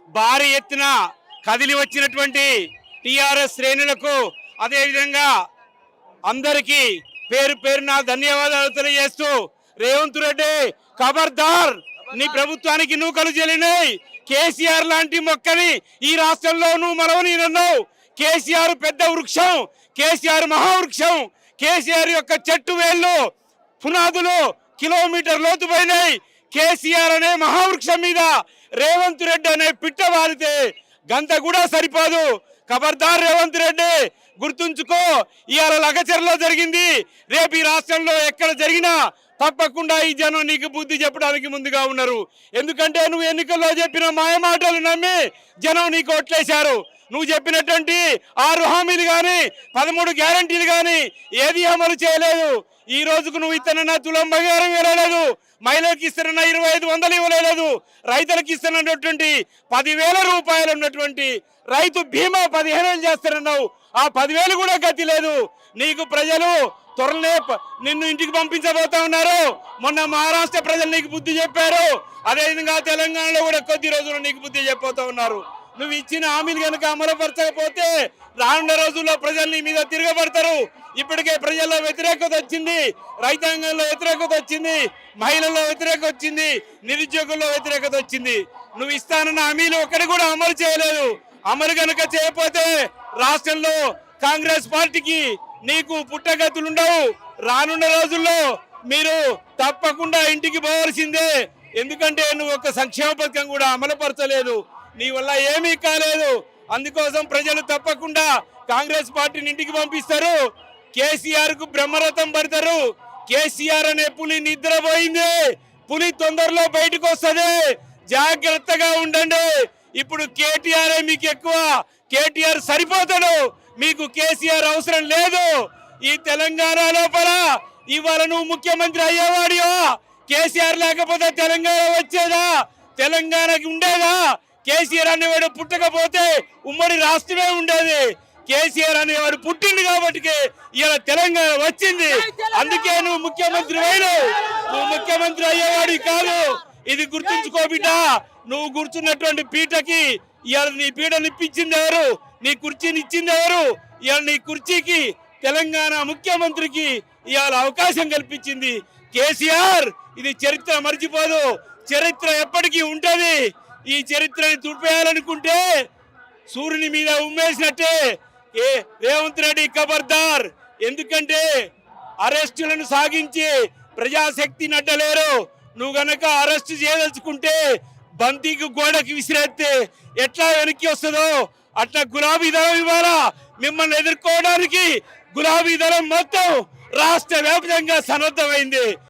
భారీ ఎత్తున కదిలి వచ్చినటువంటి టిఆర్ఎస్ శ్రేణులకు అదేవిధంగా అందరికీ పేరు పేరున ధన్యవాదాలు తెలియజేస్తూ, రేవంత్ రెడ్డి ఖబర్దార్, నీ ప్రభుత్వానికి నూకలు చెల్లినాయి. కేసీఆర్ లాంటి మొక్కని ఈ రాష్ట్రంలో నువ్వు మలవనీయన్నావు. కేసీఆర్ పెద్ద వృక్షం, కేసీఆర్ మహావృక్షం. కేసీఆర్ యొక్క చెట్టు వేళ్ళు పునాదులు కిలోమీటర్ లోతు పోయినాయి. కేసీఆర్ అనే మహావృక్షం మీద రేవంత్ రెడ్డి అనే పిట్ట వారితే గంత కూడా సరిపోదు. ఖబర్దార్ రేవంత్ రెడ్డి, గుర్తుంచుకో, ఇవాళ లగచర్లో జరిగింది, రేపు ఈ రాష్ట్రంలో ఎక్కడ జరిగినా తప్పకుండా ఈ జనం నీకు బుద్ధి చెప్పడానికి ముందుగా ఉన్నారు. ఎందుకంటే నువ్వు ఎన్నికల్లో చెప్పిన మాయమాటలు నమ్మి జనం నీకు ఓట్లేశారు. నువ్వు చెప్పినటువంటి 6 హామీలు కానీ 13 గ్యారంటీలు కానీ ఏది అమలు చేయలేదు. ఈ రోజుకు నువ్వు ఇస్తున్న తులం బంగారం ఇవ్వలేదు, మహిళలకు ఇస్తున్న 2500 ఇవ్వలేదు, రైతులకు ఇస్తున్నటువంటి 10,000 రూపాయలు ఉన్నటువంటి రైతు బీమా 15,000 చేస్తారన్నావు. ఆ 10,000 కూడా గతి లేదు. నీకు ప్రజలు త్వరలే నిన్ను ఇంటికి పంపించబోతా ఉన్నారు. మొన్న మహారాష్ట్ర ప్రజలు నీకు బుద్ధి చెప్పారు. అదేవిధంగా తెలంగాణలో కూడా కొద్ది రోజులు నీకు బుద్ధి చెప్పబోతా ఉన్నారు. నువ్వు ఇచ్చిన హామీలు కనుక అమలుపరచకపోతే రానున్న రోజుల్లో ప్రజలు నీ మీద తిరగబడతారు. ఇప్పటికే ప్రజల్లో వ్యతిరేకత వచ్చింది, రైతాంగంలో వ్యతిరేకత వచ్చింది, మహిళల్లో వ్యతిరేకత వచ్చింది, నిరుద్యోగుల్లో వ్యతిరేకత వచ్చింది. నువ్వు ఇస్తానన్న హామీలు ఒక్కటి కూడా అమలు చేయలేదు. అమలు కనుక చేయకపోతే రాష్ట్రంలో కాంగ్రెస్ పార్టీకి నీకు పుట్టగతులుండవు. రానున్న రోజుల్లో మీరు తప్పకుండా ఇంటికి పోవాల్సిందే. ఎందుకంటే నువ్వు ఒక సంక్షేమ పథకం కూడా అమలుపరచలేదు, నీ వల్ల ఏమీ కాలేదు. అందుకోసం ప్రజలు తప్పకుండా కాంగ్రెస్ పార్టీని ఇంటికి పంపిస్తారు. కేసీఆర్ కు బ్రహ్మరథం పడతారు. కేసీఆర్ అనే పులి నిద్రపోయింది, పులి తొందరలో బయటకు వస్తుంది, జాగ్రత్తగా ఉండండి. ఇప్పుడు కేటీఆర్ మీకు ఎక్కువ, కేటీఆర్ సరిపోతాడు, మీకు కేసీఆర్ అవసరం లేదు. ఈ తెలంగాణ లోపల ఇవాళ నువ్వు ముఖ్యమంత్రి అయ్యేవాడియో, కేసీఆర్ లేకపోతే తెలంగాణ వచ్చేదా, తెలంగాణకి ఉండేదా? కేసీఆర్ అనేవాడు పుట్టకపోతే ఉమ్మడి రాష్ట్రమే ఉండేది. కేసీఆర్ అనేవాడు పుట్టింది కాబట్టి ఇలా తెలంగాణ వచ్చింది. అందుకే నువ్వు ముఖ్యమంత్రి అయినావు, నువ్వు ముఖ్యమంత్రి అయ్యేవాడి కాదు. ఇది గుర్తుంచుకో బిడ్డ. నువ్వు కూర్చున్నటువంటి పీటకి ఇవాళ నీ పీటని ఇప్పించింది ఎవరు? నీ కుర్చీని ఇచ్చింది ఎవరు? ఇవాళ నీ కుర్చీకి తెలంగాణ ముఖ్యమంత్రికి ఇవాళ అవకాశం కల్పించింది కేసీఆర్. ఇది చరిత్ర మర్చిపోదు, చరిత్ర ఎప్పటికీ ఉంటది. ఈ చరిత్రని తుడిపేయాలనుకుంటే సూర్యుని మీద ఉమ్మేసినట్టే. రేవంత్ రెడ్డి ఖబర్దార్, ఎందుకంటే అరెస్టులను సాగించి ప్రజాశక్తిని అడ్డలేరు. నువ్వు గనక అరెస్టు చేయదలుచుకుంటే బంతికి గోడకి విసిరేస్తే ఎట్లా వెనక్కి వస్తుందో అట్లా గులాబీ దళం ఇవ్వాలా. మిమ్మల్ని ఎదుర్కోవడానికి గులాబీ దళం మొత్తం రాష్ట్ర వ్యాప్తంగా సన్నద్ధమైంది.